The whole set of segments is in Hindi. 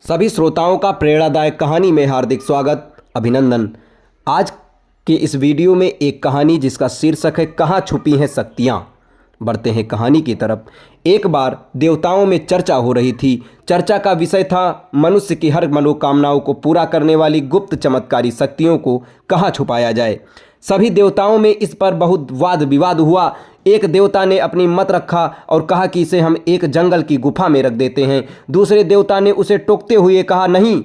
सभी श्रोताओं का प्रेरणादायक कहानी में हार्दिक स्वागत, अभिनंदन। आज के इस वीडियो में एक कहानी जिसका शीर्षक है कहाँ छुपी हैं शक्तियाँ। बढ़ते हैं कहानी की तरफ। एक बार देवताओं में चर्चा हो रही थी। चर्चा का विषय था मनुष्य की हर मनोकामनाओं को पूरा करने वाली गुप्त चमत्कारी शक्तियों को कहाँ छुपाया जाए। सभी देवताओं में इस पर बहुत वाद विवाद हुआ। एक देवता ने अपनी मत रखा और कहा कि इसे हम एक जंगल की गुफा में रख देते हैं। दूसरे देवता ने उसे टोकते हुए कहा नहीं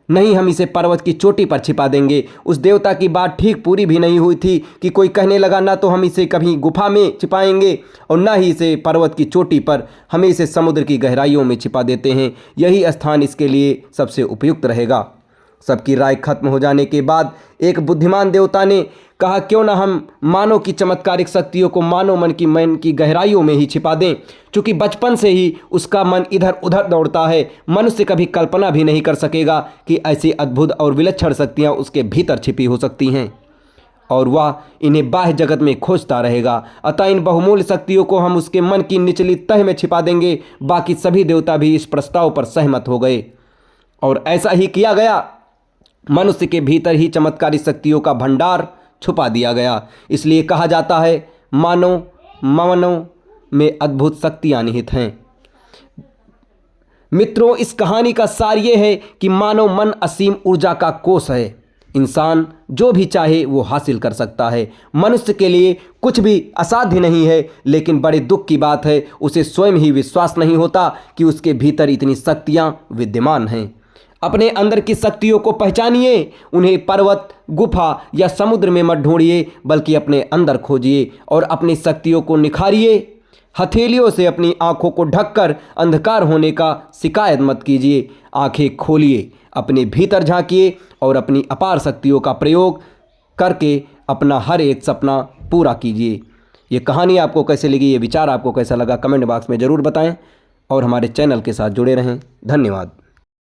नहीं, हम इसे पर्वत की चोटी पर छिपा देंगे। उस देवता की बात ठीक पूरी भी नहीं हुई थी कि कोई कहने लगा ना तो हम इसे कभी गुफा में छिपाएंगे और ना ही इसे पर्वत की चोटी पर, हमें इसे समुद्र की गहराइयों में छिपा देते हैं। यही स्थान इसके लिए सबसे उपयुक्त रहेगा। सबकी राय खत्म हो जाने के बाद एक बुद्धिमान देवता ने कहा क्यों ना हम मानव की चमत्कारिक शक्तियों को मानव मन की गहराइयों में ही छिपा दें। क्योंकि बचपन से ही उसका मन इधर उधर दौड़ता है। मनुष्य कभी कल्पना भी नहीं कर सकेगा कि ऐसी अद्भुत और विलक्षण शक्तियाँ उसके भीतर छिपी हो सकती हैं और वह इन्हें बाह्य जगत में खोजता रहेगा। अतः इन बहुमूल्य शक्तियों को हम उसके मन की निचली तह में छिपा देंगे। बाकी सभी देवता भी इस प्रस्ताव पर सहमत हो गए और ऐसा ही किया गया। मनुष्य के भीतर ही चमत्कारी शक्तियों का भंडार छुपा दिया गया। इसलिए कहा जाता है मानव में अद्भुत शक्तियां निहित हैं। मित्रों, इस कहानी का सार ये है कि मानव मन असीम ऊर्जा का कोष है। इंसान जो भी चाहे वो हासिल कर सकता है। मनुष्य के लिए कुछ भी असाध्य नहीं है। लेकिन बड़े दुख की बात है, उसे स्वयं ही विश्वास नहीं होता कि उसके भीतर इतनी शक्तियां विद्यमान हैं। अपने अंदर की शक्तियों को पहचानिए। उन्हें पर्वत, गुफा या समुद्र में मत ढूंढिए, बल्कि अपने अंदर खोजिए और अपनी शक्तियों को निखारिए। हथेलियों से अपनी आंखों को ढककर अंधकार होने का शिकायत मत कीजिए। आंखें खोलिए, अपने भीतर झांकिए और अपनी अपार शक्तियों का प्रयोग करके अपना हर एक सपना पूरा कीजिए। ये कहानी आपको कैसे लगी, ये विचार आपको कैसा लगा, कमेंट बॉक्स में ज़रूर बताएं और हमारे चैनल के साथ जुड़े रहें। धन्यवाद।